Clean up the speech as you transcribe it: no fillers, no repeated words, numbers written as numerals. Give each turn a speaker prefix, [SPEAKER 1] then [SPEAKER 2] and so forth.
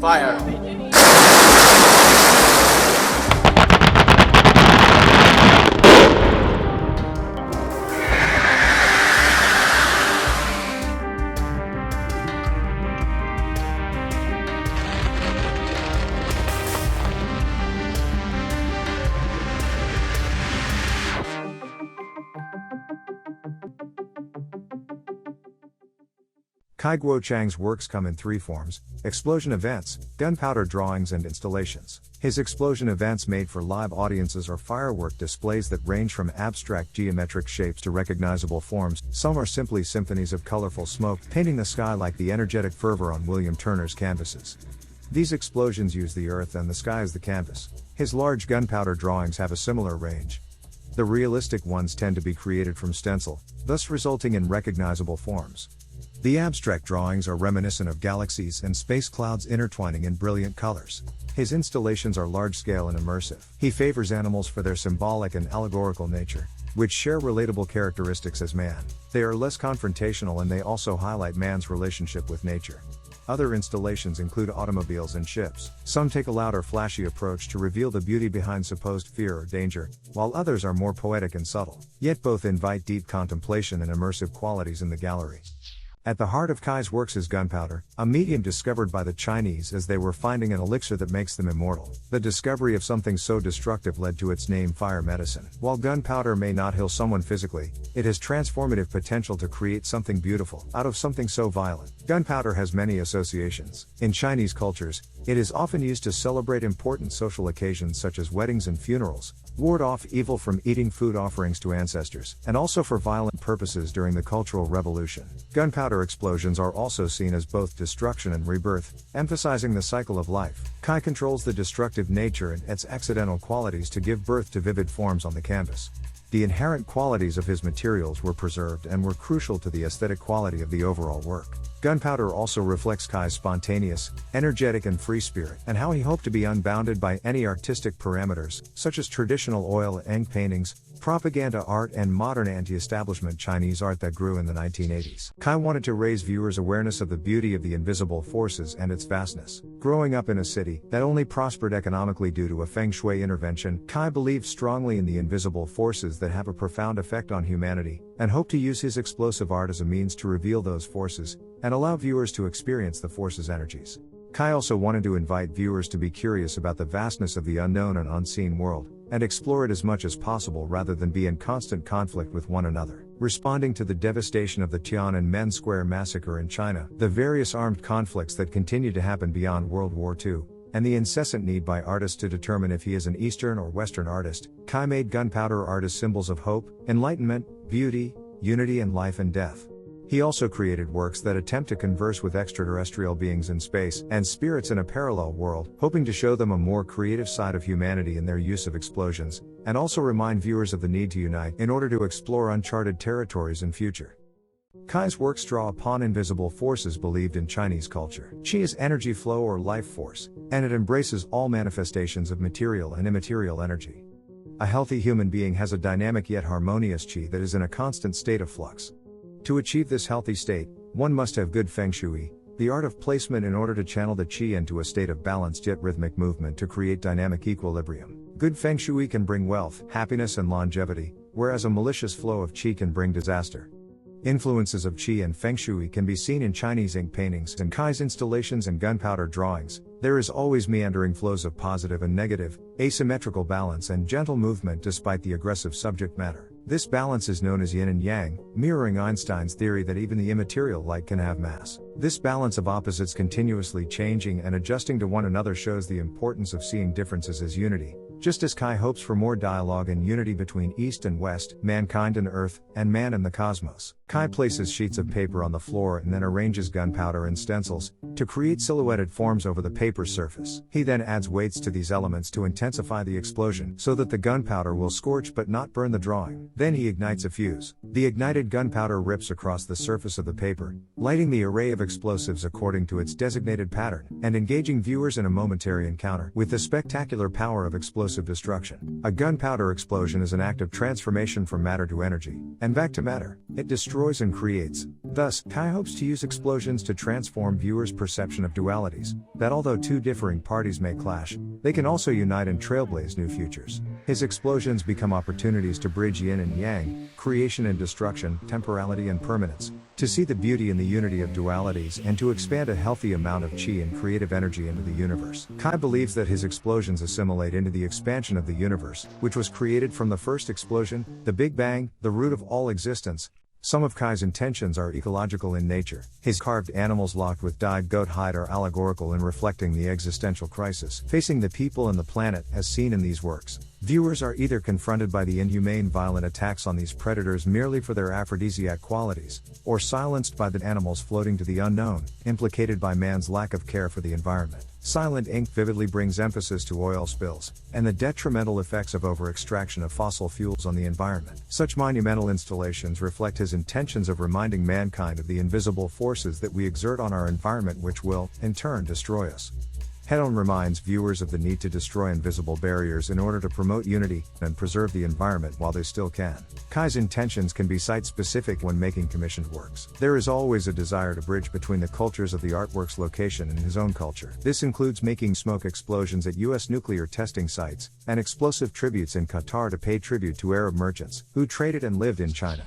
[SPEAKER 1] Fire!
[SPEAKER 2] Cai Guo-Qiang's works come in three forms: explosion events, gunpowder drawings and installations. His explosion events made for live audiences are firework displays that range from abstract geometric shapes to recognizable forms. Some are simply symphonies of colorful smoke, painting the sky like the energetic fervor on William Turner's canvases. These explosions use the earth and the sky as the canvas. His large gunpowder drawings have a similar range. The realistic ones tend to be created from stencil, thus resulting in recognizable forms. The abstract drawings are reminiscent of galaxies and space clouds intertwining in brilliant colors. His installations are large-scale and immersive. He favors animals for their symbolic and allegorical nature, which share relatable characteristics as man. They are less confrontational and they also highlight man's relationship with nature. Other installations include automobiles and ships. Some take a loud or flashy approach to reveal the beauty behind supposed fear or danger, while others are more poetic and subtle. Yet both invite deep contemplation and immersive qualities in the gallery. At the heart of Cai's works is gunpowder, a medium discovered by the Chinese as they were finding an elixir that makes them immortal. The discovery of something so destructive led to its name, fire medicine. While gunpowder may not heal someone physically, it has transformative potential to create something beautiful out of something so violent. Gunpowder has many associations. In Chinese cultures, it is often used to celebrate important social occasions such as weddings and funerals, ward off evil from eating food offerings to ancestors, and also for violent purposes during the Cultural Revolution. Gunpowder explosions are also seen as both destruction and rebirth, emphasizing the cycle of life. Cai controls the destructive nature and its accidental qualities to give birth to vivid forms on the canvas. The inherent qualities of his materials were preserved and were crucial to the aesthetic quality of the overall work. Gunpowder also reflects Cai's spontaneous, energetic and free spirit, and how he hoped to be unbounded by any artistic parameters, such as traditional oil and ink paintings, propaganda art and modern anti-establishment Chinese art that grew in the 1980s. Cai wanted to raise viewers' awareness of the beauty of the invisible forces and its vastness. Growing up in a city that only prospered economically due to a feng shui intervention, Cai believed strongly in the invisible forces that have a profound effect on humanity, and hoped to use his explosive art as a means to reveal those forces, and allow viewers to experience the force's energies. Cai also wanted to invite viewers to be curious about the vastness of the unknown and unseen world, and explore it as much as possible rather than be in constant conflict with one another. Responding to the devastation of the Tiananmen Square massacre in China, the various armed conflicts that continued to happen beyond World War II, and the incessant need by artists to determine if he is an Eastern or Western artist, Cai made gunpowder art as symbols of hope, enlightenment, beauty, unity and life and death. He also created works that attempt to converse with extraterrestrial beings in space and spirits in a parallel world, hoping to show them a more creative side of humanity in their use of explosions, and also remind viewers of the need to unite in order to explore uncharted territories in future. Cai's works draw upon invisible forces believed in Chinese culture. Qi is energy flow or life force, and it embraces all manifestations of material and immaterial energy. A healthy human being has a dynamic yet harmonious qi that is in a constant state of flux. To achieve this healthy state, one must have good feng shui, the art of placement in order to channel the qi into a state of balanced yet rhythmic movement to create dynamic equilibrium. Good feng shui can bring wealth, happiness and longevity, whereas a malicious flow of qi can bring disaster. Influences of qi and feng shui can be seen in Chinese ink paintings and Cai's installations and gunpowder drawings. There is always meandering flows of positive and negative, asymmetrical balance and gentle movement despite the aggressive subject matter. This balance is known as yin and yang, mirroring Einstein's theory that even the immaterial light can have mass. This balance of opposites continuously changing and adjusting to one another shows the importance of seeing differences as unity. Just as Cai hopes for more dialogue and unity between East and West, mankind and Earth, and man and the cosmos, Cai places sheets of paper on the floor and then arranges gunpowder and stencils to create silhouetted forms over the paper's surface. He then adds weights to these elements to intensify the explosion so that the gunpowder will scorch but not burn the drawing. Then he ignites a fuse. The ignited gunpowder rips across the surface of the paper, lighting the array of explosives according to its designated pattern, and engaging viewers in a momentary encounter with the spectacular power of explosive destruction. A gunpowder explosion is an act of transformation from matter to energy, and back to matter. It destroys and creates, Thus, Cai hopes to use explosions to transform viewers' perception of dualities, that although two differing parties may clash, they can also unite and trailblaze new futures. His explosions become opportunities to bridge yin and yang, creation and destruction, temporality and permanence, to see the beauty in the unity of dualities and to expand a healthy amount of qi and creative energy into the universe. Cai believes that his explosions assimilate into the expansion of the universe, which was created from the first explosion, the Big Bang, the root of all existence. Some of Cai's intentions are ecological in nature. His carved animals locked with dyed goat hide are allegorical in reflecting the existential crisis facing the people and the planet as seen in these works. Viewers are either confronted by the inhumane violent attacks on these predators merely for their aphrodisiac qualities, or silenced by the animals floating to the unknown, implicated by man's lack of care for the environment. Silent Ink vividly brings emphasis to oil spills, and the detrimental effects of over-extraction of fossil fuels on the environment. Such monumental installations reflect his intentions of reminding mankind of the invisible forces that we exert on our environment which will, in turn, destroy us. Head-On reminds viewers of the need to destroy invisible barriers in order to promote unity and preserve the environment while they still can. Cai's intentions can be site-specific when making commissioned works. There is always a desire to bridge between the cultures of the artwork's location and his own culture. This includes making smoke explosions at U.S. nuclear testing sites, and explosive tributes in Qatar to pay tribute to Arab merchants who traded and lived in China.